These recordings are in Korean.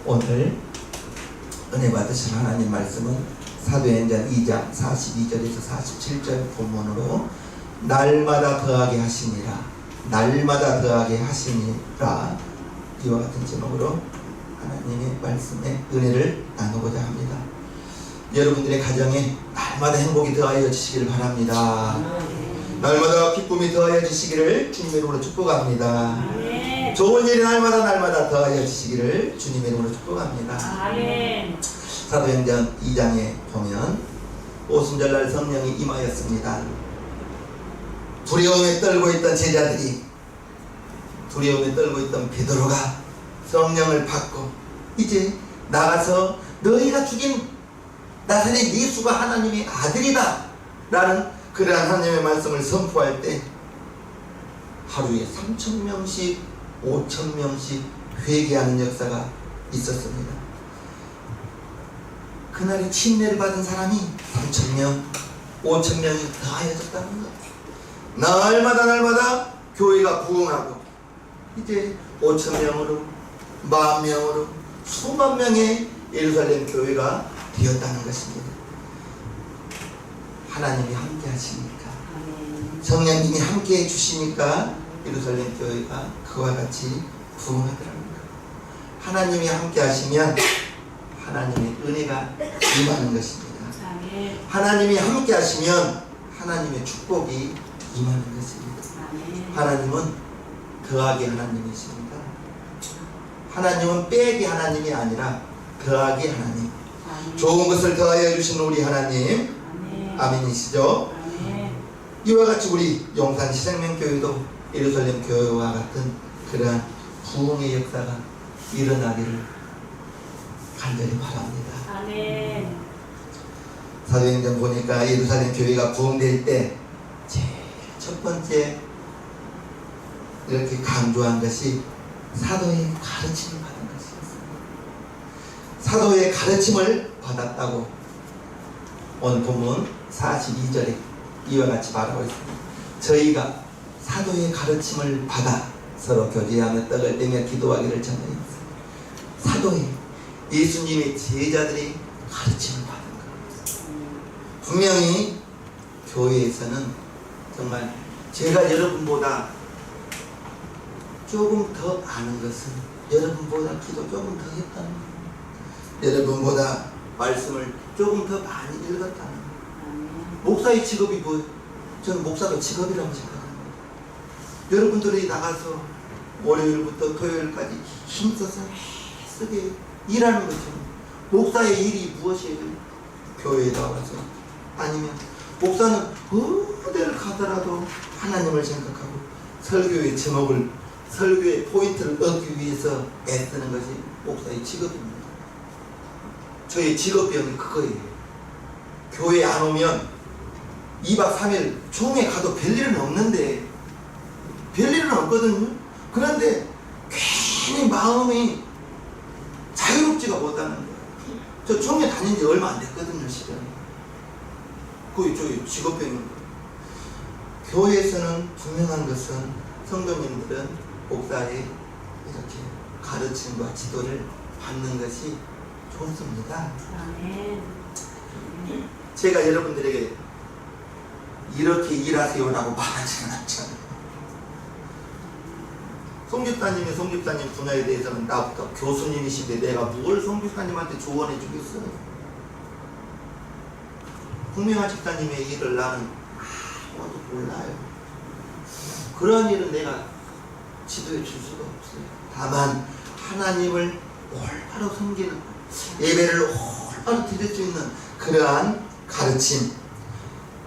오늘 은혜 받으신 하나님 말씀은 사도행전 2장 42절에서 47절 본문으로 날마다 더하게 하시니라, 날마다 더하게 하시니라, 이와 같은 제목으로 하나님의 말씀의 은혜를 나누고자 합니다. 여러분들의 가정에 날마다 행복이 더하여 주시기를 바랍니다. 날마다 기쁨이 더하여 주시기를 주님의 이름으로 축복합니다. 좋은 일이 날마다 더하여 주시기를 주님의 이름으로 축복합니다. 사도행전 2장에 보면 오순절날 성령이 임하였습니다. 두려움에 떨고 있던 제자들이, 두려움에 떨고 있던 베드로가 성령을 받고 이제 나가서 너희가 죽인 나사렛 예수가 하나님의 아들이다 라는 그러한 하나님의 말씀을 선포할 때 하루에 3,000명씩 5,000명씩 회개하는 역사가 있었습니다. 그날에 침례를 받은 사람이 3,000명 5,000명이 더하여졌다는 것. 날마다 교회가 부흥하고 이제 5,000명으로 10,000명으로 수만 명의 예루살렘 교회가 되었다는 것입니다. 하나님이 함께 하시니까, 성령님이 함께 해주시니까 예루살렘 교회가 그와 같이 부흥하더랍니다. 하나님이 함께 하시면 하나님의 은혜가 임하는 것입니다. 하나님이 함께 하시면 하나님의 축복이 임하는 것입니다. 하나님은 더하게 하나님이십니다. 하나님은 빼기 하나님이 아니라 더하게 하나님, 좋은 것을 더하여 주신 우리 하나님, 아멘이시죠? 이와 같이 우리 용산 시생명교회도 예루살렘 교회와 같은 그러한 부흥의 역사가 일어나기를 간절히 바랍니다. 사도행전 보니까 예루살렘 교회가 부흥될 때 제일 첫 번째 이렇게 강조한 것이 사도의 가르침을 받은 것이었습니다. 사도의 가르침을 받았다고 오늘 본문 42절에 이와 같이 말하고 있습니다. 저희가 사도의 가르침을 받아 서로 교제하며 떡을 떼며 기도하기를 전하였습니다. 사도의, 예수님의 제자들이 가르침을 받은 겁니다. 분명히 교회에서는 정말 제가 여러분보다 조금 더 아는 것은 여러분보다 기도 조금 더 했다는 겁니다. 여러분보다 말씀을 조금 더 많이 읽었다는 겁니다. 목사의 직업이 뭐예요? 저는 목사도 직업이라고 생각합니다. 여러분들이 나가서 월요일부터 토요일까지 힘써서 쓰게 일하는 것처럼 목사의 일이 무엇이에요? 교회에 나와서, 아니면 목사는 어디를 가더라도 하나님을 생각하고 설교의 제목을, 설교의 포인트를 얻기 위해서 애쓰는 것이 목사의 직업입니다. 저의 직업병이 그거예요. 교회 안 오면 2박 3일 총회 가도 별일은 없는데, 별일은 없거든요. 그런데 괜히 마음이 자유롭지가 못하는 거예요. 저 총회 다닌 지 얼마 안 됐거든요, 시간이. 그게 저희 직업병입니다. 교회에서는 분명한 것은 성도님들은 목사의 이렇게 가르침과 지도를 받는 것이 좋습니다. 제가 여러분들에게 이렇게 일하세요라고 말하지는 않잖아요. 송집사님이 송집사님 분야에 대해서는 나부터 교수님이신데 내가 뭘 송집사님한테 조언해 주겠어요? 홍명아 집사님의 일을 나는 아무것도 몰라요. 그러한 일은 내가 지도해 줄 수가 없어요. 다만 하나님을 올바로 섬기는, 예배를 올바로 드릴 수 있는 그러한 가르침,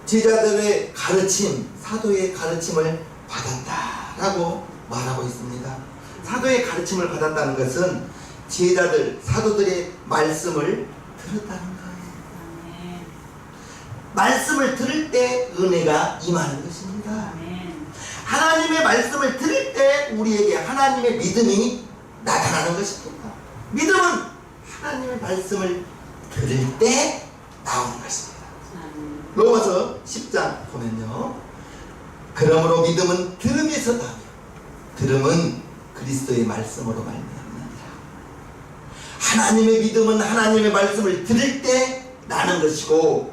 제자들의 가르침, 사도의 가르침을 받았다라고 말하고 있습니다. 사도의 가르침을 받았다는 것은 제자들, 사도들의 말씀을 들었다는 거예요. 말씀을 들을 때 은혜가 임하는 것입니다. 하나님의 말씀을 들을 때 우리에게 하나님의 믿음이 나타나는 것입니다. 믿음은 하나님의 말씀을 들을 때 나오는 것입니다. 로마서 10장 보면요, 그러므로 믿음은 들음에서 나며 들음은 그리스도의 말씀으로 말미암느니라. 하나님의 믿음은 하나님의 말씀을 들을 때 나는 것이고,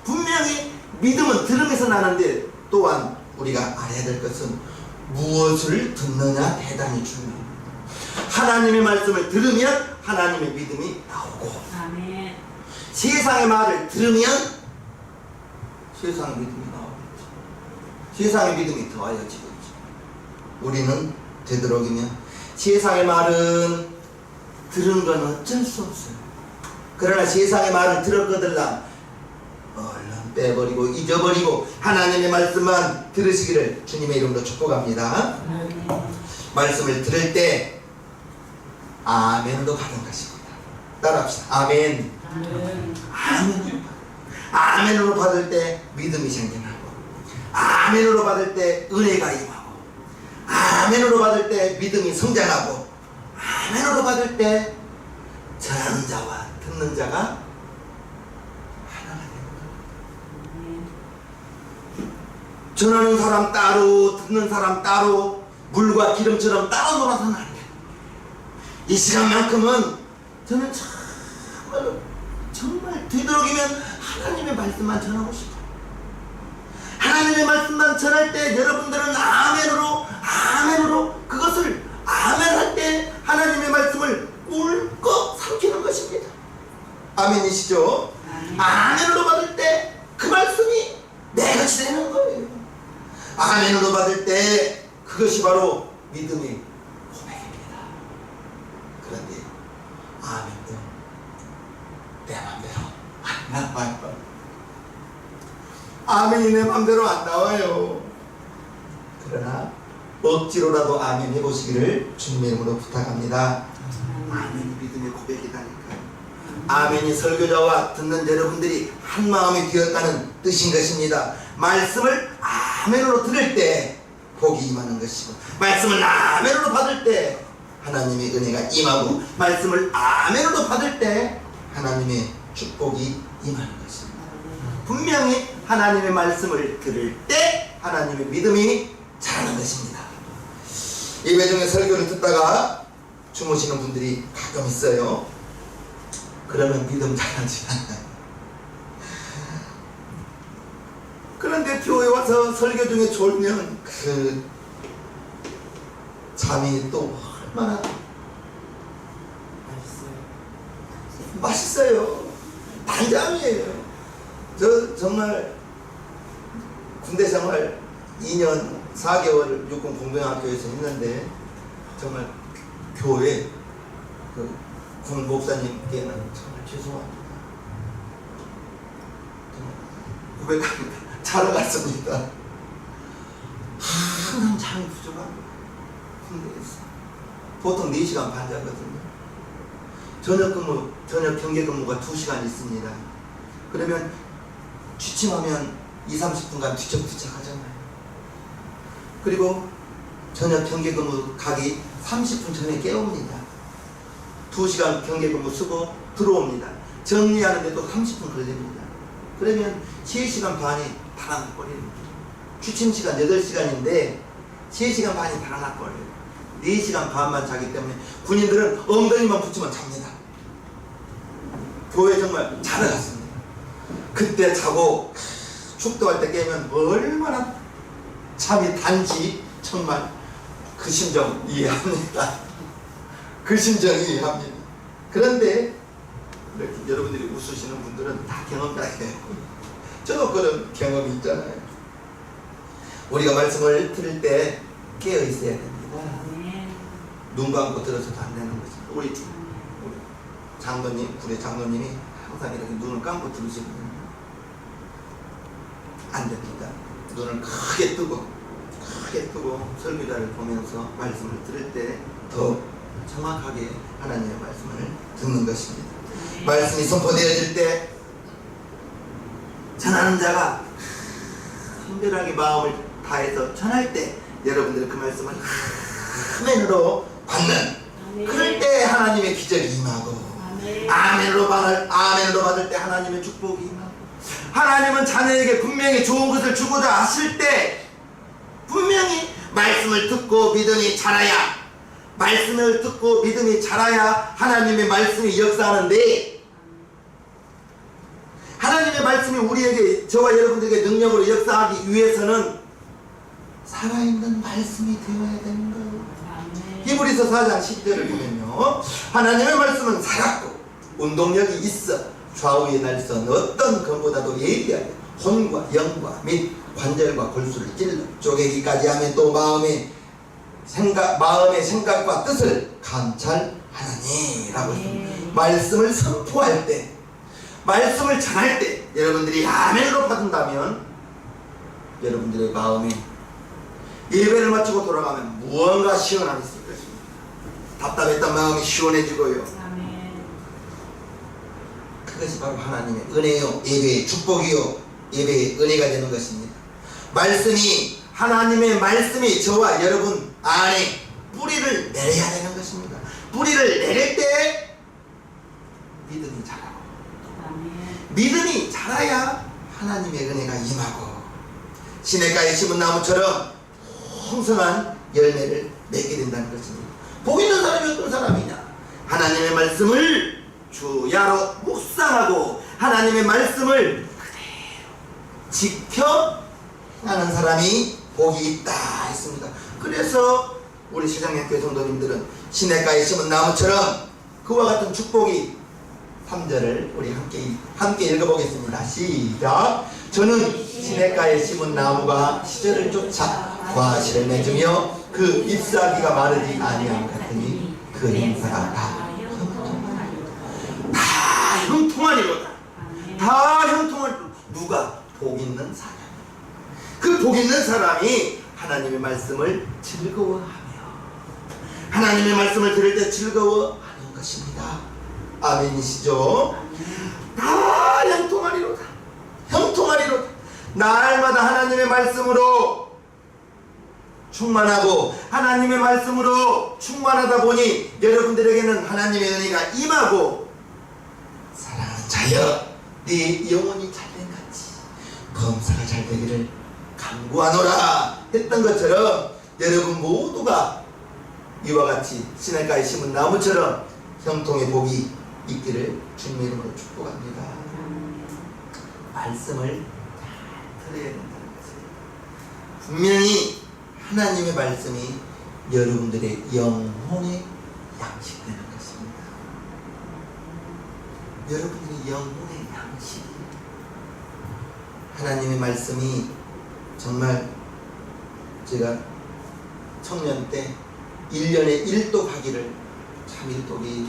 분명히 믿음은 들으면서 나는데, 또한 우리가 알아야 될 것은 무엇을 듣느냐 대단히 중요합니다. 하나님의 말씀을 들으면 하나님의 믿음이 나오고, 아멘. 세상의 말을 들으면 세상의 믿음이 나오겠죠. 세상의 믿음이 더하여지겠죠. 우리는 되도록이면 세상의 말은 들은 건 어쩔 수 없어요. 그러나 세상의 말을 들었거들라 얼른 빼버리고 잊어버리고 하나님의 말씀만 들으시기를 주님의 이름으로 축복합니다. 말씀을 들을 때 아멘으로 받은 것입니다. 따라합시다. 아멘. 아멘. 아멘으로 받을 때 믿음이 생겨나고, 아멘으로 받을 때 은혜가 임하고, 아멘으로 받을 때 믿음이 성장하고, 아멘으로 받을 때 전하는 자와 듣는 자가 하나가 됩니다. 전하는 사람 따로, 듣는 사람 따로, 물과 기름처럼 따로 놀아서는 안 돼요. 이 시간만큼은 저는 정말 되도록이면 하나님의 말씀만 전하고 싶어요. 하나님의 말씀만 전할 때 여러분들은 아멘으로 그것을 아멘할 때 하나님의 말씀을 꿀꺽 삼키는 것입니다. 아멘이시죠? 아멘으로 받을 때 그 말씀이 내 것이 되는 거예요. 아멘으로 받을 때 그것이 바로 믿음의 고백입니다. 그런데 아멘도 내 맘대로 안 나와요. 아멘이 내 맘대로 안 나와요. 그러나 억지로라도 아멘 해보시기를 주님의 이름으로 부탁합니다. 아멘이 믿음의 고백이다니까요. 아멘이 설교자와 듣는 여러분들이 한 마음이 되었다는 뜻인 것입니다. 말씀을 아멘으로 들을 때 복이 임하는 것이고, 말씀을 아멘으로 받을 때 하나님의 은혜가 임하고, 말씀을 아멘으로 받을 때 하나님의 축복이 임하는 것입니다. 분명히 하나님의 말씀을 들을 때 하나님의 믿음이 자라는 것입니다. 예배 중에 설교를 듣다가 주무시는 분들이 가끔 있어요. 그러면 믿음 자라지 않아요. 그런데 교회 와서 설교 중에 졸면 그 잠이 또 얼마나 맛있어요. 단잠이에요. 저 정말 군대 생활 2년 4개월 육군 공병학교에서 했는데, 정말 교회 그 군 목사님께는 정말 죄송합니다. 정말 고백합니다. 자러 갔습니다. 항상 잠이 부족합니다. 군대에서 보통 4시간 반 자거든요. 저녁 경계 근무가 2시간 있습니다. 그러면 취침하면 20-30분간 뒤척뒤척 하잖아요. 그리고 저녁 경계 근무 가기 30분 전에 깨웁니다. 2시간 경계 근무 쓰고 들어옵니다. 정리하는데도 30분 걸립니다. 그러면 3시간 반이 달아나버립니다. 취침 시간 8시간인데 3시간 반이 달아나버려요. 4시간 반만 자기 때문에 군인들은 엉덩이만 붙이면 잡니다. 교회 정말 자러 갔습니다. 그때 자고 축도할 때 깨면 얼마나 잠이 단지 정말 그 심정 이해합니다. 그 심정 이해합니다. 그런데 이렇게 여러분들이 웃으시는 분들은 다 경험자예요. 저도 그런 경험이 있잖아요. 우리가 말씀을 들을 때 깨어 있어야 됩니다. 눈 감고 들어서도 안 되는 거죠. 우리 장로님, 군의 장로님이 항상 이렇게 눈을 감고 들으시거든요. 안 됩니다. 눈을 크게 뜨고 설교자를 보면서 말씀을 들을 때 더 정확하게 하나님의 말씀을 듣는 것입니다. 말씀이 선포되어질 때 전하는 자가 성별하게 마음을 다해서 전할 때 여러분들은 그 말씀을 아멘으로 받는, 그럴 때 하나님의 기적이 임하고, 아멘으로 받을 때 하나님의 축복이 임하고, 하나님은 자녀에게 분명히 좋은 것을 주고자 하실 때 분명히 말씀을 듣고 믿음이 자라야 말씀을 듣고 믿음이 자라야 하나님의 말씀이 역사하는데, 하나님의 말씀이 우리에게, 저와 여러분들에게 능력으로 역사하기 위해서는 살아있는 말씀이 되어야 되는 거예요. 히브리서 4장 10절을 보면요, 하나님의 말씀은 살았고 운동력이 있어 좌우의 날선 어떤 검보다도 예리하게 혼과 영과 및 관절과 골수를 찔러 쪼개기까지 하면 또 마음의 생각과 뜻을 감찰하나니 라고 했습니다. 말씀을 선포할 때, 말씀을 전할 때 여러분들이 아멘으로 받는다면 여러분들의 마음에 예배를 마치고 돌아가면 무언가 시원함이 있을 것입니다. 답답했던 마음이 시원해지고요. 그것이 바로 하나님의 은혜요, 예배의 축복이요, 예배의 은혜가 되는 것입니다. 말씀이, 하나님의 말씀이 저와 여러분 안에 뿌리를 내려야 되는 것입니다. 뿌리를 내릴 때 믿음이 자라고, 믿음이 자라야 하나님의 은혜가 임하고 시냇가에 심은 나무처럼 풍성한 열매를 맺게 된다는 것입니다. 복 있는 사람이 어떤 사람이냐? 하나님의 말씀을 주야로 묵상하고 하나님의 말씀을 그대로 지켜 하는 사람이 복이 있다 했습니다. 그래서 우리 시장학교 성도님들은 시냇가에 심은 나무처럼 그와 같은 축복이, 3절을 우리 함께 읽어보겠습니다. 시작. 저는 시냇가에 심은 나무가 시절을 쫓아 과실을 맺으며 그 잎사귀가 마르지 아니함 같으니 그 행사가 다 형통하리로다. 다 형통하리로다. 누가? 복 있는 사람. 그 복 있는 사람이 하나님의 말씀을 즐거워하며 하나님의 말씀을 들을 때 즐거워하는 것입니다. 아멘이시죠? 다 형통하리로다. 형통하리로다. 날마다 하나님의 말씀으로 충만하고 하나님의 말씀으로 충만하다 보니 여러분들에게는 하나님의 은혜가 임하고, 사랑하는 자여 네 영혼이 잘된 같이 범사가 잘 되기를 간구하노라 했던 것처럼 여러분 모두가 이와 같이 시냇가에 심은 나무처럼 형통의 복이 있기를 주님의 이름으로 축복합니다. 말씀을 잘 들어야 된다는 것을, 분명히 하나님의 말씀이 여러분들의 영혼에 양식되는 것입니다. 여러분들의 영혼의 양식, 하나님의 말씀이 정말, 제가 청년 때 1년에 1독 하기를, 참 1독이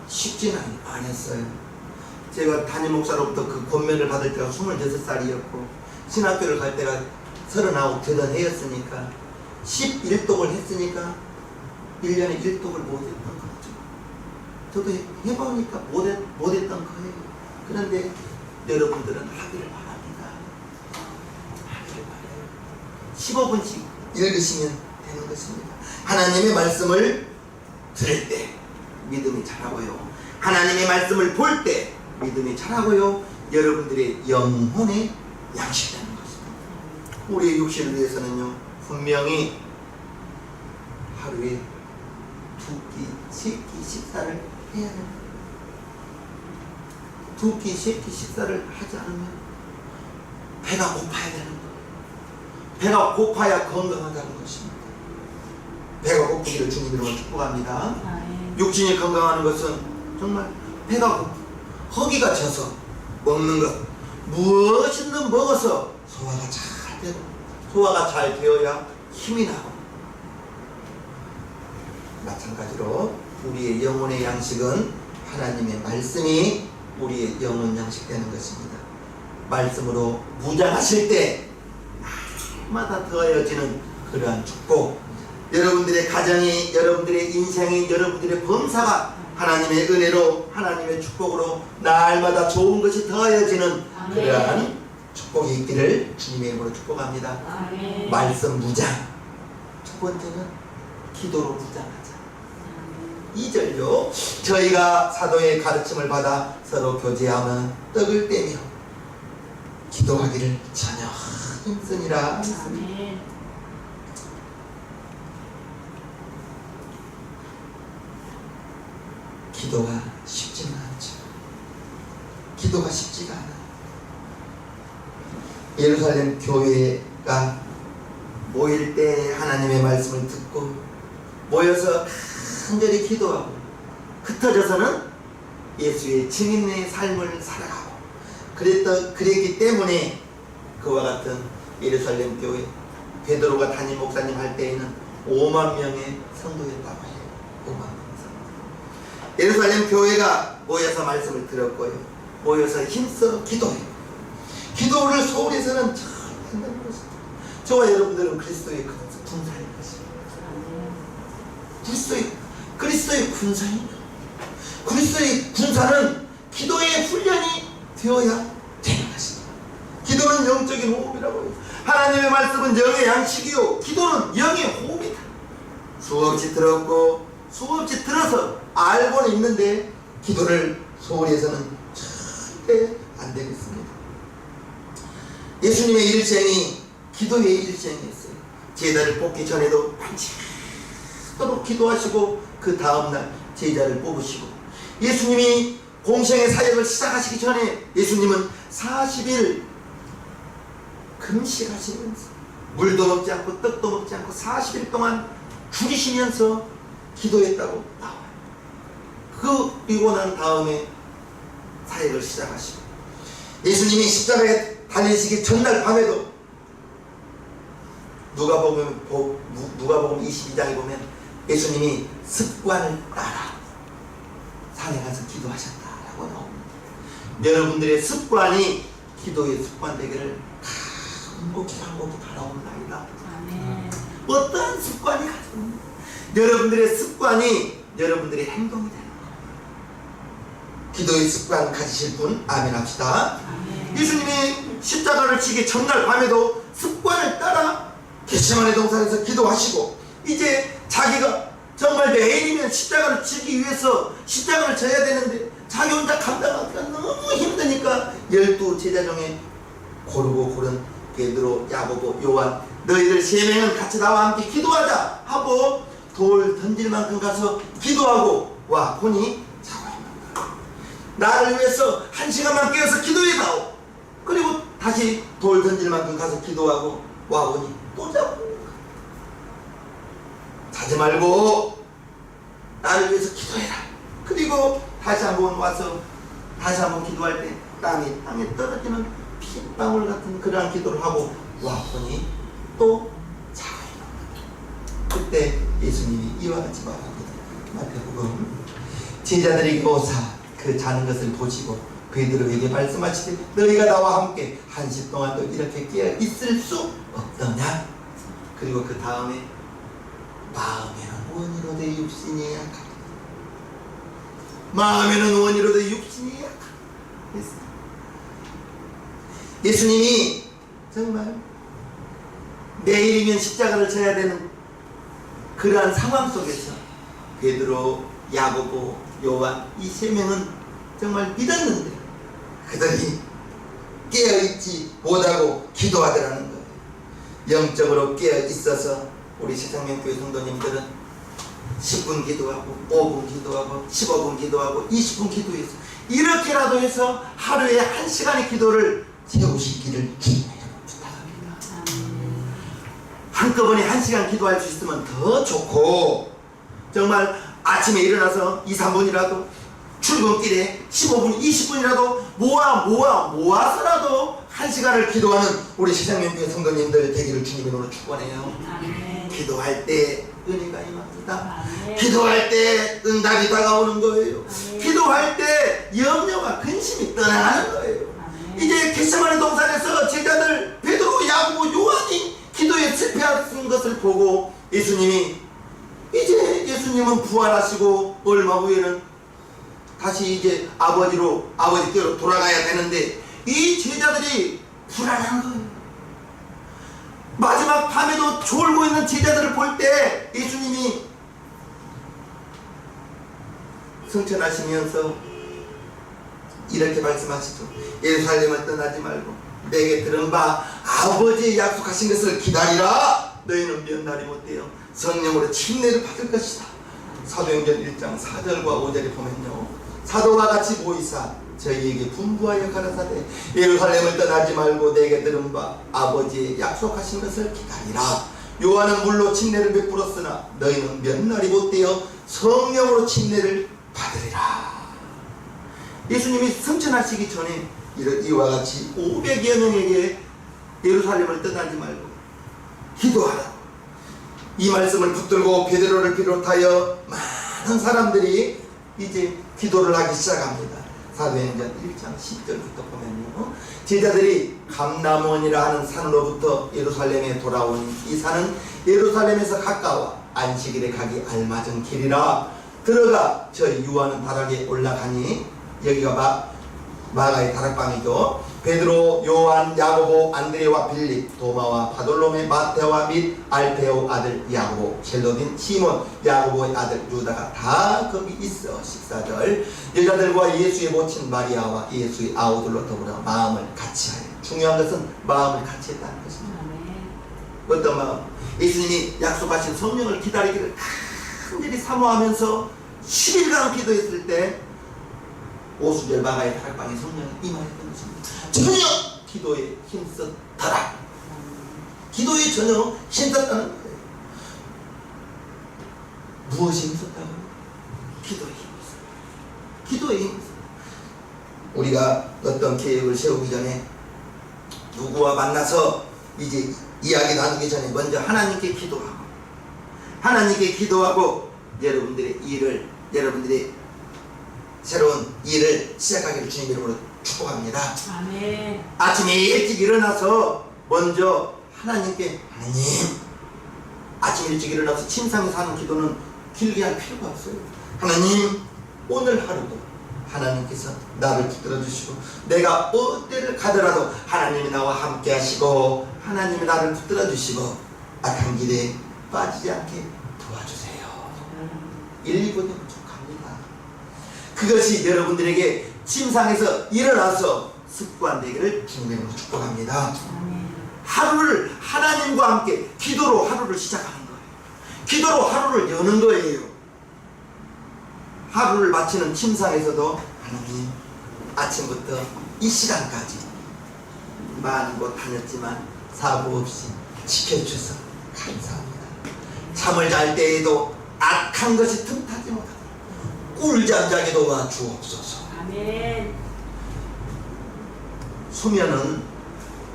쉽지는 않았어요. 제가 담임 목사로부터 그 권면을 받을 때가 26살이었고 신학교를 갈 때가 39 되던 해였으니까 11독을 했으니까 1년에 1독을 못했던 거죠. 저도 해보니까 못했던 거예요. 그런데 여러분들은 하기를 바랍니다. 하기를 바라요. 15분씩 읽으시면 되는 것입니다. 하나님의 말씀을 들을 때 믿음이 자라고요, 하나님의 말씀을 볼 때 믿음이 자라고요, 여러분들의 영혼에 양식되는 것입니다. 우리의 육신을 위해서는요, 분명히 하루에 2끼, 3끼 식사를 해야 됩니다. 2끼, 3끼 식사를 하지 않으면 배가 고파야 되는 거예요. 배가 고파야 건강하다는 것입니다. 배가 고프기를 주님으로 축복합니다. 육신이 건강하는 것은 정말 배가 고프, 허기가 져서 먹는 것, 무엇이든 먹어서 소화가 잘 되고, 소화가 잘 되어야 힘이 나고, 마찬가지로 우리의 영혼의 양식은 하나님의 말씀이 우리의 영혼 양식되는 것입니다. 말씀으로 무장하실 때 날마다 더해지는 그러한 축복, 여러분들의 가정이, 여러분들의 인생이, 여러분들의 범사가 하나님의 은혜로, 하나님의 축복으로 날마다 좋은 것이 더해지는 그러한 축복이 있기를 주님의 이름으로 축복합니다. 아멘. 말씀 무장. 첫 번째는 기도로 무장하자. 2절요. 저희가 사도의 가르침을 받아 서로 교제하며 떡을 떼며 기도하기를 전혀 힘쓰니라. 기도가 쉽지는 않죠. 기도가 쉽지가 않아요. 예루살렘 교회가 모일 때 하나님의 말씀을 듣고 모여서 간절히 기도하고 흩어져서는 예수의 증인의 삶을 살아가고 그랬기 때문에 그와 같은 예루살렘 교회 베드로가 담임 목사님 할 때에는 5만 명의 성도였다고 해요. 5만 명의 성도. 예루살렘 교회가 모여서 말씀을 들었고요. 모여서 힘써 기도해요. 기도를 서울에서는 잘 한다는 것입니다. 저와 여러분들은 그리스도의 군사인 것입니다. 그리스도의 군사입니다. 그리스도의 군사는 기도의 훈련이 되어야 되는 것입니다. 기도는 영적인 호흡이라고 해요. 하나님의 말씀은 영의 양식이요 기도는 영의 호흡이다. 수없이 들었고 수없이 들어서 알고는 있는데 기도를 소홀해서는 절대 안 되겠습니다. 예수님의 일생이 기도의 일생이었어요. 제자를 뽑기 전에도 밤새도록 기도하시고 그 다음날 제자를 뽑으시고 예수님이 공생의 사역을 시작하시기 전에 예수님은 40일 금식하시면서 물도 먹지 않고 떡도 먹지 않고 40일 동안 줄이시면서 기도했다고 나와요. 그리고 난 다음에 사역을 시작하시고 예수님이 십자가에 달리시기 전날 밤에도 누가복음 22장에 보면 예수님이 습관을 따라 산에 가서 기도하셨다라고 나옵니다. 여러분들의 습관이 기도의 습관 되기를 간곡히 바라옵나이다. 어떠한 습관이 가졌는지 여러분들의 습관이 여러분들의 행동이 되는 거예요. 기도의 습관 가지실 분 아멘 합시다. 예수님이 십자가를 지기 전날 밤에도 습관을 따라 겟세마네 동산에서 기도하시고 이제 자기가 정말 내일이면 십자가를 지기 위해서 십자가를 져야 되는데 자기 혼자 감당하기가 너무 힘드니까 12 제자 중에 고르고 고른 베드로, 야고보, 요한 너희들 3명은 같이 나와 함께 기도하자 하고 돌 던질 만큼 가서 기도하고 와 보니 자고 있는 거야. 나를 위해서 1시간만 깨어서 기도해다오. 그리고 다시 돌 던질 만큼 가서 기도하고 와 보니 또 자고 자지 말고 나를 위해서 기도해라. 그리고 다시 한번 와서 다시 한번 기도할 때 땀이 땅에 떨어지는 핏방울 같은 그러한 기도를 하고 와 보니 또 자고 있는 거예요. 그때 예수님이 이와 같이 말합니다. 마태복음 제자들에게 오사 그 자는 것을 보시고 베드로에게 말씀하시되 너희가 나와 함께 1시 동안도 이렇게 깨어 있을 수 없더냐. 그리고 그 다음에 마음에는 원이로 돼 육신이 약하다. 마음에는 원이로 돼 육신이 약하다. 예수님이 정말 내일이면 십자가를 져야 되는 그러한 상황 속에서 베드로, 야고보, 요한 이 3명은 정말 믿었는데 그들이 깨어있지 못하고 기도하더라는 거예요. 영적으로 깨어있어서 우리 세상명교회 성도님들은 10분 기도하고 5분 기도하고 15분 기도하고 20분 기도해서 이렇게라도 해서 하루에 1시간의 기도를 세우시기를 주님의 이름으로 부탁합니다. 한꺼번에 1시간 기도할 수 있으면 더 좋고 정말 아침에 일어나서 2, 3분이라도 출근길에 15분, 20분이라도 모아서라도 1시간을 기도하는 우리 세상명교회 성도님들 되기를 주님의 이름으로 축원해요. 기도할 때 은혜가 임합니다. 기도할 때 응답이 다가오는 거예요. 기도할 때 염려와 근심이 떠나가는 거예요. 이제 겟세마네 동산에서 제자들 베드로, 야고보, 요한이 기도에 실패하는 것을 보고 예수님은 부활하시고 얼마 후에는 다시 이제 아버지께로 돌아가야 되는데 이 제자들이 불안한 거예요. 마지막 밤에도 졸고 있는 제자들을 볼 때 예수님이 승천하시면서 이렇게 말씀하시죠. 예루살렘을 떠나지 말고 내게 들은 바 아버지의 약속하신 것을 기다리라. 너희는 몇 날이 못되어 성령으로 침례를 받을 것이다. 사도행전 1장 4절과 5절에 보면요, 사도와 같이 보이사 저희에게 분부하여 가라사대 예루살렘을 떠나지 말고 내게 들은 바 아버지의 약속하신 것을 기다리라. 요한은 물로 침례를 베풀었으나 너희는 몇 날이 못되어 성령으로 침례를 받으리라. 예수님이 승천하시기 전에 이와 같이 500여 명에게 예루살렘을 떠나지 말고 기도하라, 이 말씀을 붙들고 베드로를 비롯하여 많은 사람들이 이제 기도를 하기 시작합니다. 사도행전 1장 10절부터 보면요, 제자들이 감람원이라 하는 산으로부터 예루살렘에 돌아오니 이 산은 예루살렘에서 가까워 안식일에 가기 알맞은 길이라 들어가 저 유하는 다락에 올라가니, 여기가 마가의 다락방이죠. 베드로, 요한, 야고보, 안드레와 빌립, 도마와 바돌로메, 마테와 및 알페오 아들 야고보, 젤로딘, 시몬, 야고보의 아들 유다가 다 거기 있어. 14절, 여자들과 예수의 모친 마리아와 예수의 아우들로 더불어 마음을 같이하여. 중요한 것은 마음을 같이 했다는 것입니다. 어떤 마음? 예수님이 약속하신 성령을 기다리기를 간절히 사모하면서 10일간 기도했을 때 50절 마가의 다락방에 성령이 임하였던 것입니다. 전혀 기도에 힘썼더라. 기도에 전혀 힘썼다는 거예요. 무엇이 힘썼다고요? 기도에 힘썼어요. 기도에 힘썼어요. 우리가 어떤 계획을 세우기 전에, 누구와 만나서 이제 이야기 나누기 전에 먼저 하나님께 기도하고, 하나님께 기도하고 여러분들의 일을, 여러분들의 새로운 일을 시작하기를 주님 이름으로 축복합니다. 아멘. 아침에 일찍 일어나서 먼저 하나님께, 하나님, 아침 일찍 일어나서 침상에서 하는 기도는 길게 할 필요가 없어요. 하나님, 오늘 하루도 하나님께서 나를 붙들어 주시고, 내가 어디를 가더라도 하나님이 나와 함께 하시고, 하나님이 나를 붙들어 주시고 악한 길에 빠지지 않게 도와주세요. 1, 2분이 부족합니다. 그것이 여러분들에게 침상에서 일어나서 습관되기를 주님으로 축복합니다. 하루를 하나님과 함께 기도로 하루를 시작하는 거예요. 기도로 하루를 여는 거예요. 하루를 마치는 침상에서도 하나님, 아침부터 이 시간까지 많은 곳 다녔지만 사고 없이 지켜주셔서 감사합니다. 잠을 잘 때에도 악한 것이 틈타지 못하고 꿀잠 자게 도와주옵소서. 아멘. 수면은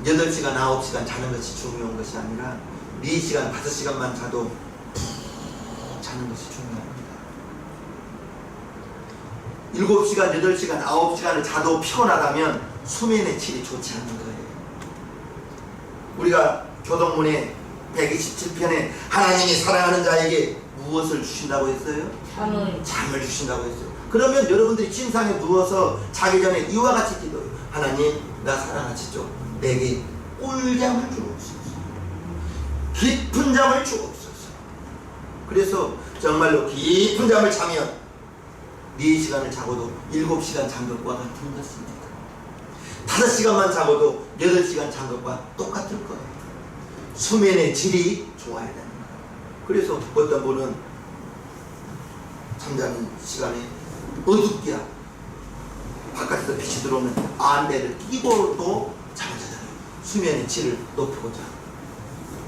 8시간, 9시간 자는 것이 중요한 것이 아니라 4시간, 5시간만 자도 푹 자는 것이 중요합니다. 7시간, 8시간, 9시간을 자도 피곤하다면 수면의 질이 좋지 않은 거예요. 우리가 교동문의 127편에 하나님이 사랑하는 자에게 무엇을 주신다고 했어요? 잠을 주신다고 했어요. 그러면 여러분들이 침상에 누워서 자기 전에 이와 같이 기도해요. 하나님, 나 사랑하시죠? 내게 꿀잠을 주옵소서. 깊은 잠을 주옵소서. 그래서 정말로 깊은 잠을 자면 4시간을 자고도 7시간 잔 것과 같은 것입니다. 5시간만 자고도 8시간 잔 것과 똑같을 거예요. 수면의 질이 좋아야 되는 거예요. 그래서 어떤 분은 잠자는 시간에 어둡게 바깥에서 빛이 들어오면 안대를 끼고도 잠을 자잖아요. 수면의 질을 높이고자.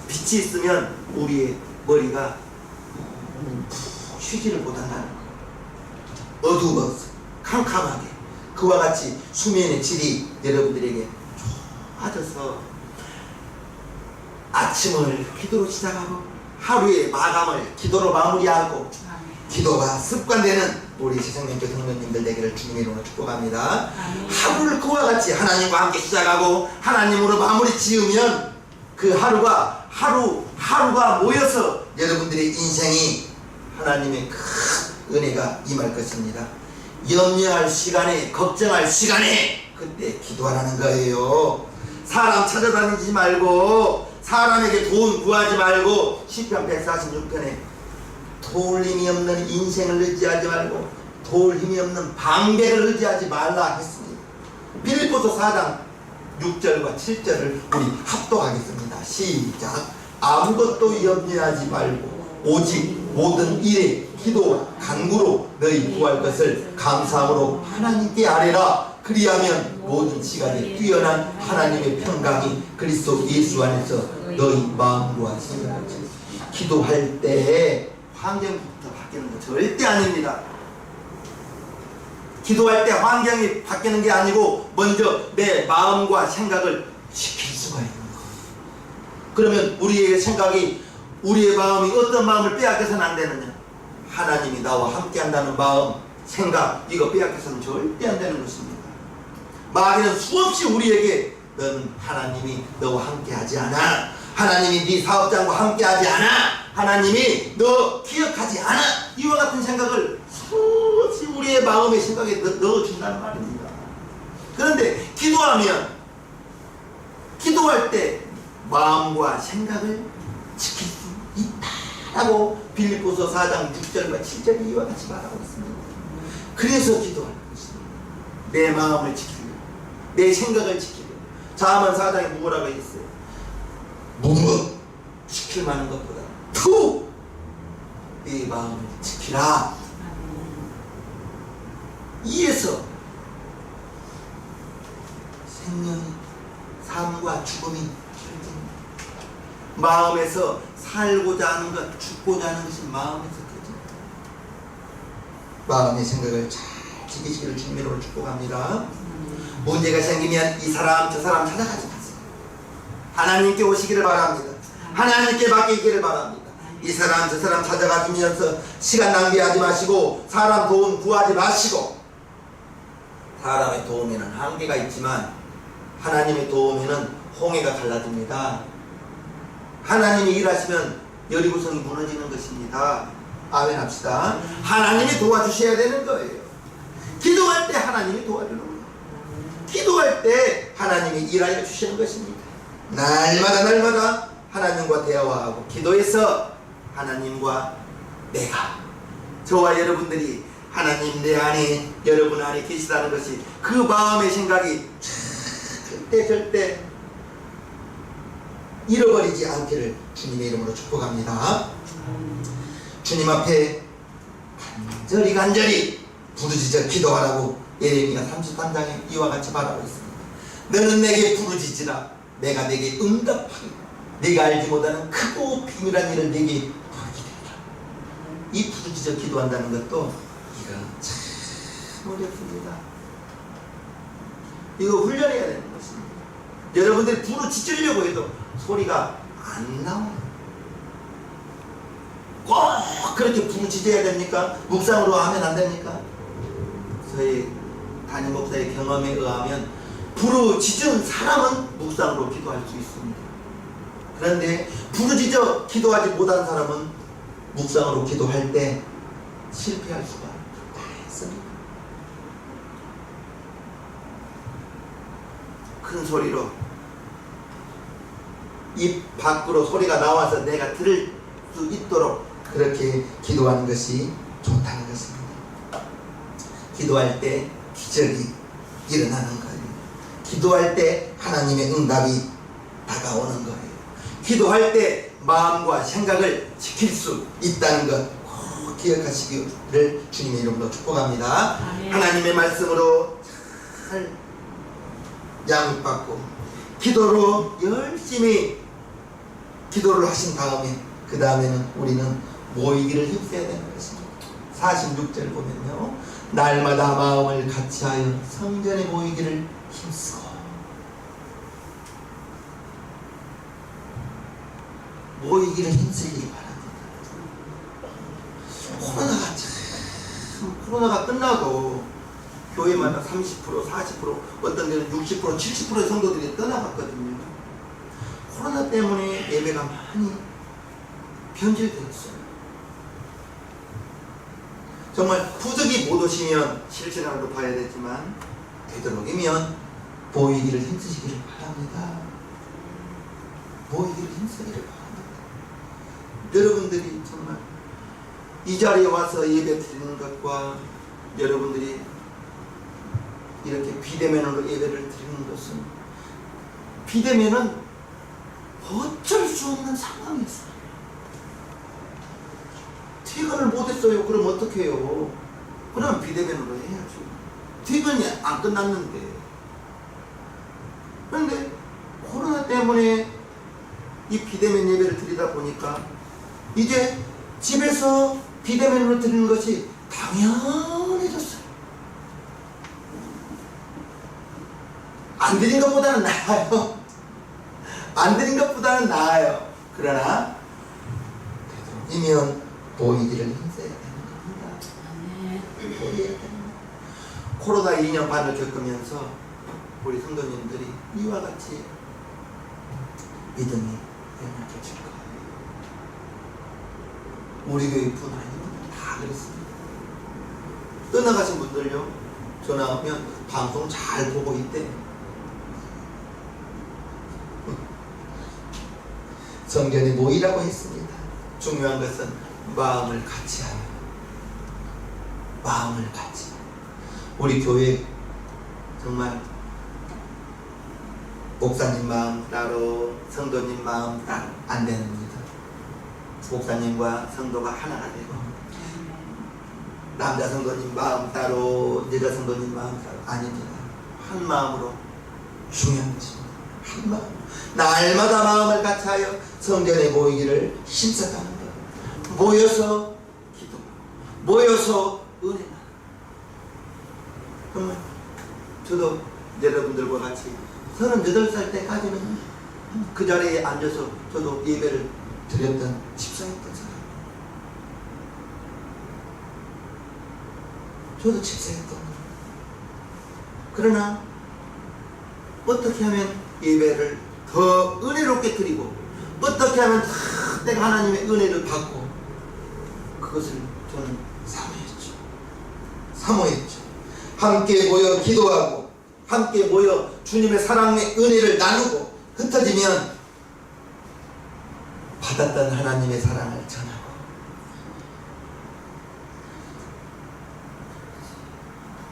빛이 있으면 우리의 머리가 푹 쉬지를 못한다는 거예요. 어두워서 캄캄하게. 그와 같이 수면의 질이 여러분들에게 좋아져서 아침을 기도로 시작하고 하루의 마감을 기도로 마무리하고 기도가 습관되는 우리 새생명교 성도님들 되기를 주님의 이름으로 축복합니다. 하루를 그와 같이 하나님과 함께 시작하고 하나님으로 마무리 지으면 그 하루가 모여서 여러분들의 인생이 하나님의 큰 은혜가 임할 것입니다. 염려할 시간에, 걱정할 시간에 그때 기도하라는 거예요. 사람 찾아다니지 말고, 사람에게 도움 구하지 말고, 시편 146편에 도울 힘이 없는 인생을 의지하지 말고 도울 힘이 없는 방백을 의지하지 말라 했습니다. 빌립보서 4장 6절과 7절을 우리 합독하겠습니다. 시작. 아무것도 염려하지 말고 오직 모든 일에 기도와 간구로 너희 구할 것을 감사함으로 하나님께 아뢰라. 그리하면 모든 시간에 뛰어난 하나님의 평강이 그리스도 예수 안에서 너희 마음과 생각을 기도할 때 환경부터 바뀌는 거 절대 아닙니다. 기도할 때 환경이 바뀌는 게 아니고 먼저 내 마음과 생각을 지킬 수가 있는 거예요. 그러면 우리의 생각이, 우리의 마음이 어떤 마음을 빼앗겨서는 안 되느냐? 하나님이 나와 함께 한다는 마음, 생각, 이거 빼앗겨서는 절대 안 되는 것입니다. 마귀는 수없이 우리에게 넌 하나님이 너와 함께 하지 않아, 하나님이 네 사업장과 함께 하지 않아, 하나님이 너 기억하지 않아, 이와 같은 생각을 수없이 우리의 마음의 생각에 넣어준다는 말입니다. 그런데 기도할 때 마음과 생각을 지킬 수 있다라고 빌립보서 4장 6절과 7절이 이와 같이 말하고 있습니다. 그래서 기도하는 것입니다. 내 마음을 지키고 내 생각을 지키고. 자만 4장에 뭐라고 있어요? 무엇 지킬 만한 것보다 더 내 마음을 지키라. 이에서 생명이, 삶과 죽음이 결정입니다. 마음에서 살고자 하는 것, 죽고자 하는 것이 마음에서 결정입니다. 마음의 생각을 잘 지키시기를 주님으로 축복합니다. 문제가 생기면 이 사람 저 사람 찾아가지 마세요. 하나님께 오시기를 바랍니다. 하나님께 맡기기를 바랍니다. 이 사람 저 사람 찾아가주면서 시간 낭비하지 마시고 사람 도움 구하지 마시고. 사람의 도움에는 한계가 있지만 하나님의 도움에는 홍해가 갈라집니다. 하나님이 일하시면 여리고성이 무너지는 것입니다. 아멘 합시다. 하나님이 도와주셔야 되는 거예요. 기도할 때 하나님이 도와주는 거예요. 기도할 때 하나님이 일하여 주시는 것입니다. 날마다 하나님과 대화하고 기도해서 하나님과 내가, 저와 여러분들이 하나님 내 안에, 여러분 안에 계시다는 것이, 그 마음의 생각이 절대 잃어버리지 않기를 주님의 이름으로 축복합니다. 주님 앞에 간절히 부르짖어 기도하라고 예레미야 33장에 이와 같이 말하고 있습니다. 너는 내게 부르짖으라. 내가 내게 응답하리라. 네가 알지 못하는 크고 비밀한 일을 내게 보이게 되리라. 이 부르짖어 기도한다는 것도 이거 참 어렵습니다. 이거 훈련해야 되는 것입니다. 여러분들이 부르짖으려고 해도 소리가 안 나와요. 꼭 그렇게 부르짖어야 됩니까? 묵상으로 하면 안 됩니까? 저희 담임 목사의 경험에 의하면 부르짖은 사람은 묵상으로 기도할 수 있습니다. 그런데 부르짖어 기도하지 못한 사람은 묵상으로 기도할 때 실패할 수가 있습니다. 큰 소리로 입 밖으로 소리가 나와서 내가 들을 수 있도록 그렇게 기도하는 것이 좋다는 것입니다. 기도할 때 기적이 일어나는 거예요. 기도할 때 하나님의 응답이 다가오는 거예요. 기도할 때 마음과 생각을 지킬 수 있다는 것 꼭 기억하시기를 주님의 이름으로 축복합니다. 아멘. 하나님의 말씀으로 잘 양육받고 기도로 열심히 기도를 하신 다음에 그 다음에는 우리는 모이기를 힘써야 되는 것입니다. 46절 보면요, 날마다 마음을 같이하여 성전에 모이기를 힘쓰고. 모이기를 힘쓰기 바랍니다. 코로나가 끝나도 교회마다 30%, 40%, 어떤 데는 60%, 70%의 성도들이 떠나갔거든요. 코로나 때문에 예배가 많이 변질되었어요. 정말 부득이 못 오시면 실시간으로 봐야 되지만 되도록이면 모이기를 힘쓰시기를 바랍니다. 모이기를 힘쓰기를 바랍니다. 여러분들이 정말 이 자리에 와서 예배 드리는 것과 여러분들이 이렇게 비대면으로 예배를 드리는 것은, 비대면은 어쩔 수 없는 상황이었어요. 퇴근을 못했어요. 그럼 어떻게 해요? 그럼 비대면으로 해야죠. 퇴근이 안 끝났는데. 그런데 코로나 때문에 이 비대면 예배를 드리다 보니까 이제 집에서 비대면으로 드리는 것이 당연해졌어요. 안 드린 것보다는 나아요. 안 드린 것보다는 나아요. 그러나 이면 보이기를 힘써야 되는 겁니다. 코로나 2년 반을 겪으면서 우리 성도님들이 이와 같이 믿음이 영향을 줄 거예요. 우리 교회뿐 아니고 다 그렇습니다. 떠나가신 분들요, 전화 오면 방송 잘 보고 있대. 성전에 모이라고 했습니다. 중요한 것은 마음을 같이 하는, 마음을 같이. 우리 교회 정말 목사님 마음 따로, 성도님 마음 따로 안 됩니다. 목사님과 성도가 하나가 되고, 남자 성도님 마음 따로, 여자 성도님 마음 따로 아닙니다. 한 마음으로. 중요한 것입니다. 한 마음. 날마다 마음을 같이하여 성전에 모이기를 힘써가는 것. 모여서 기도, 모여서 은혜. 정말 저도 여러분들과 같이 38살 때까지는 그 자리에 앉아서 저도 예배를 드렸던 집사였던 사람. 저도 집사였던 거예요. 그러나 어떻게 하면 예배를 더 은혜롭게 드리고, 어떻게 하면 내가 하나님의 은혜를 받고, 그것을 저는 사모했죠. 함께 모여 기도하고, 함께 모여 주님의 사랑의 은혜를 나누고, 흩어지면 받았던 하나님의 사랑을 전하고.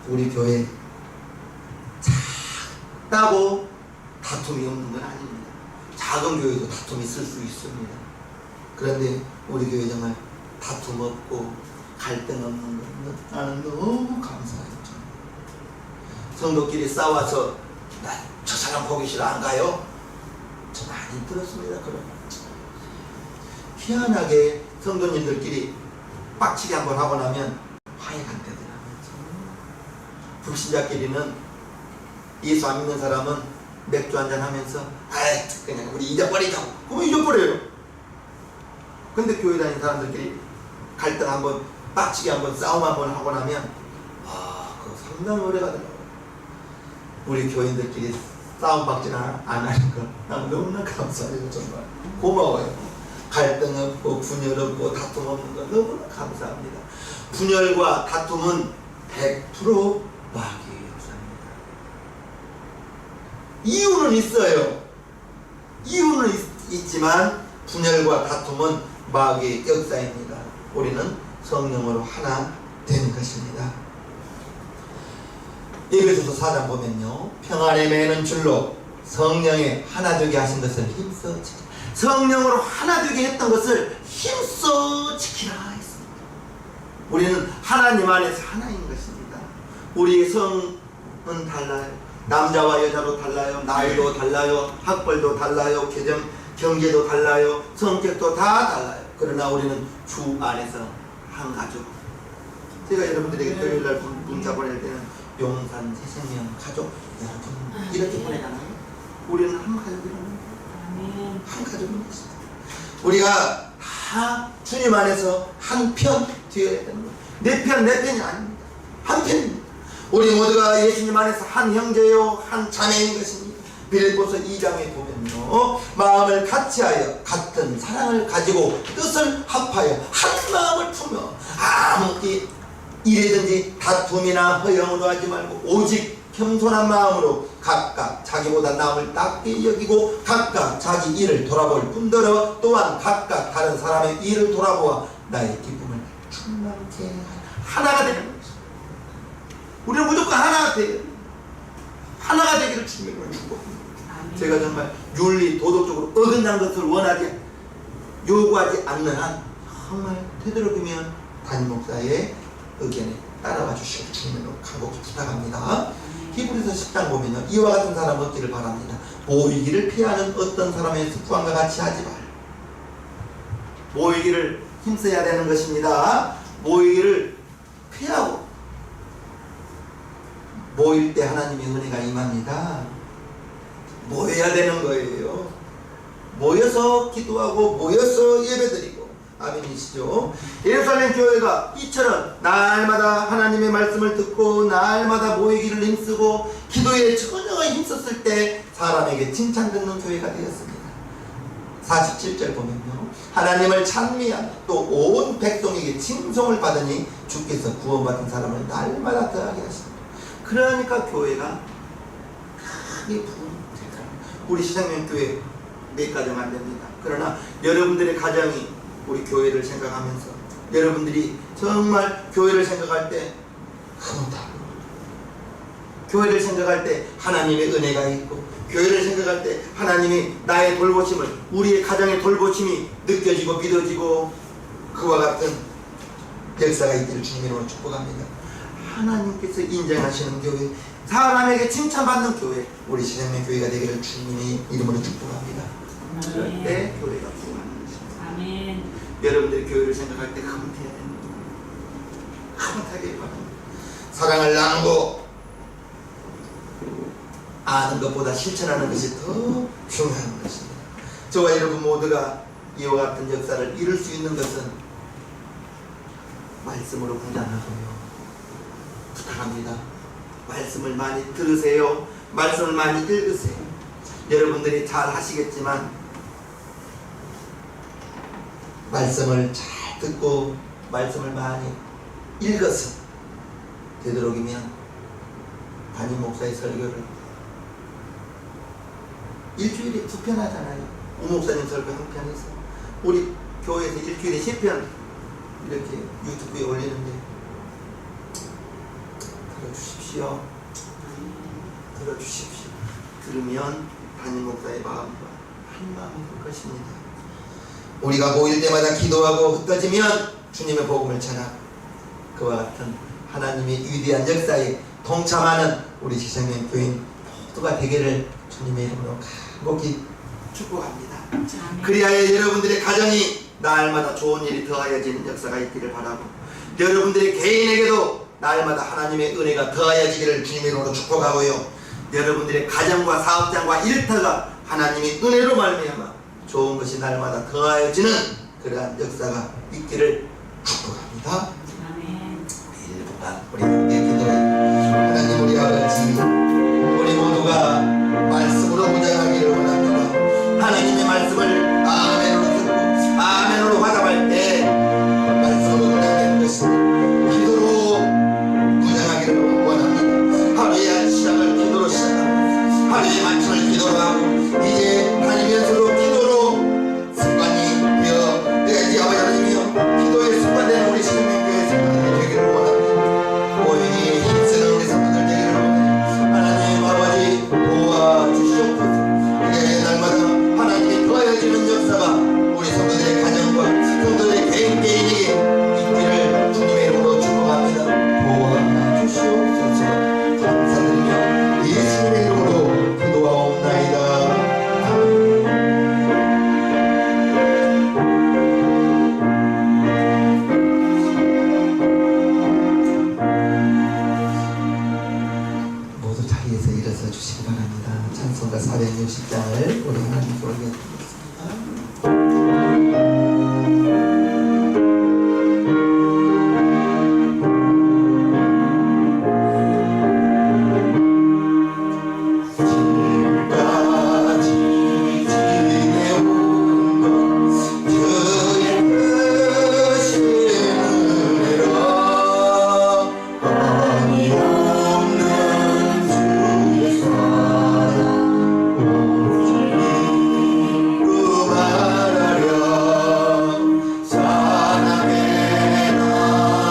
우리 교회 작다고 다툼이 없는 건 아닙니다. 작은 교회도 다툼이 있을 수 있습니다. 그런데 우리 교회 정말 다툼 없고 갈등 없는 것, 나는 너무 감사했죠. 성도끼리 싸워서 나 저 사람 보기 싫어 안 가요? 저 많이 들었습니다. 그럼 희한하게 성도님들끼리 빡치게 한번 하고 나면 화해가 안 되더라고요. 불신자끼리는, 예수 안 믿는 사람은 맥주 한잔 하면서 아이 그냥 우리 잊어버리자고. 그러면 잊어버려요. 근데 교회 다니는 사람들끼리 갈등 한번, 빡치게 한번, 싸움 한번 하고 나면 그거 상당히 오래 가더라고요. 우리 교인들끼리 싸움 박질 안 하는 거 난 너무나 감사해요. 정말 고마워요. 갈등 없고 분열 없고 다툼 없는 거 너무나 감사합니다. 분열과 다툼은 100% 마귀의 역사입니다. 이유는 있어요. 이유는 있지만 분열과 다툼은 마귀의 역사입니다. 우리는 성령으로 하나 되는 것입니다. 에베소서 4장 보면요, 평안에 매는 줄로 성령에 하나 되게 하신 것을 힘써 지키라. 성령으로 하나 되게 했던 것을 힘써 지키라 했습니다. 우리는 하나님 안에서 하나인 것입니다. 우리의 성은 달라요. 남자와 여자로 달라요. 나이도 달라요. 학벌도 달라요. 경제도 달라요. 성격도 다 달라요. 그러나 우리는 주 안에서 한 가족. 제가 여러분들에게 토요일날 문자 보낼 때는 용산 새생명 가족 여러분 이렇게 보내잖아요. 우리는 한 가족이라는 거예요. 한 가족인 것입니다. 우리가 다 주님 안에서 한 편 되어야 되는 거예요. 내 편이 아닙니다. 한 편입니다. 우리 모두가 예수님 안에서 한 형제요 한 자매인 것입니다. 빌립보서 2장에 보면요, 마음을 같이하여 같은 사랑을 가지고 뜻을 합하여 한 마음을 품어 아무 일이든지 다툼이나 허영으로 하지 말고 오직 겸손한 마음으로 각각 자기보다 남을 낮게 여기고 각각 자기 일을 돌아볼 뿐더러 또한 각각 다른 사람의 일을 돌아보아 나의 기쁨을 충만케 하나가 되는 것입니다. 우리는 무조건 하나가 돼요. 하나가 되기를 주님으로 축복합니다. 제가 정말 윤리 도덕적으로 어긋난 것을 요구하지 않는 한 정말 되도록이면 담임 목사의 의견에 따라와 주시길 주님으로 간곡히 부탁합니다. 히브리서 10장 보면요, 이와 같은 사람 없기를 바랍니다. 모이기를 피하는 어떤 사람의 습관과 같이 하지 말. 모이기를 힘써야 되는 것입니다. 모이기를 피하고 모일 때 하나님의 은혜가 임합니다. 모여야 되는 거예요. 모여서 기도하고 모여서 예배드리고. 아멘이시죠? 예루살렘 교회가 이처럼 날마다 하나님의 말씀을 듣고 날마다 모이기를 힘쓰고 기도에 전혀 힘썼을 때 사람에게 칭찬 듣는 교회가 되었습니다. 47절 보면요, 하나님을 찬미하며 또 온 백성에게 칭송을 받으니 주께서 구원받은 사람을 날마다 더하게 하십니다. 그러니까 교회가 크게 부흥됩니다. 우리 시장면 교회 몇 가정 안 됩니다. 그러나 여러분들의 가정이 우리 교회를 생각하면서 여러분들이 정말 교회를 생각할 때 흐뭇하고, 교회를 생각할 때 하나님의 은혜가 있고, 교회를 생각할 때 하나님이 나의 돌보심을, 우리의 가정의 돌보심이 느껴지고 믿어지고 그와 같은 역사가 있기를 주님으로 축복합니다. 하나님께서 인정하시는 교회, 사람에게 칭찬받는 교회, 우리 시장면 교회가 되기를 주님의 이름으로 축복합니다. 그럴 때 교회가 부흥하는 것입니다. 아멘. 여러분들이 교회를 생각할 때 흐뭇해야 됩니다. 흐뭇하게 바랍니다. 사랑을 나누고 아는 것보다 실천하는 것이 더 중요한 것입니다. 저와 여러분 모두가 이와 같은 역사를 이룰 수 있는 것은 말씀으로 무장하고요. 부탁합니다. 말씀을 많이 들으세요. 말씀을 많이 읽으세요. 여러분들이 잘 하시겠지만 말씀을 잘 듣고 말씀을 많이 읽어서 되도록이면 담임 목사의 설교를 일주일에 2편 하잖아요. 우 목사님 설교 1편 해서 우리 교회에서 일주일에 10편 이렇게 유튜브에 올리는데 들어주십시오. 들어주십시오. 들으면 담임 목사의 마음과 한 마음이 될 것입니다. 우리가 모일 때마다 기도하고 흩어지면 주님의 복음을 전하고 그와 같은 하나님의 위대한 역사에 동참하는 우리 지성면 교인 모두가 되기를 주님의 이름으로 간곡히 축복합니다. 그리하여 여러분들의 가정이 날마다 좋은 일이 더하여지는 역사가 있기를 바라고, 여러분들의 개인에게도 날마다 하나님의 은혜가 더하여지기를 주님의 이름으로 축복하고요, 여러분들의 가정과 사업장과 일터가 하나님의 은혜로 말미암아 좋은 것이 날마다 더하여지는 그러한 역사가 있기를 축복합니다. 아멘. 1분간 우리 함께 기도해. 하나님 우리 아버지, 우리 모두가 말씀으로 무장하기를 원합니다. 하나님의 말씀을 아멘으로 듣고 아멘으로 화답할 때 말씀으로 무장되는 것입니다. 기도로 무장하기를 원합니다. 하루의 시작을 기도로 시작합니다. 하루의 마침을 기도로 하고 이제 다니면서도 기도로 습관이 되어 내지 아버지 하나님이여 기도에 습관된 우리 시민교회 성도들이 되기를 원합니다. 모이기에 힘쓰는 우리 성도들 되기를 원합니다. 하나님 아버지 도와주시옵소서. 이제 날마다 하나님이 더하여지는 역사가 우리 성도들의 가정과 성도들의 개인에게 있기를 주님의 이름으로 축복합니다. 도와주시옵소서. 감사드리며 예수님의 이름으로 기도하옵나이다. 모두 자리에서 일어서 주시기 바랍니다. 찬송가 460장을 우리 하나님께 올려드립니다.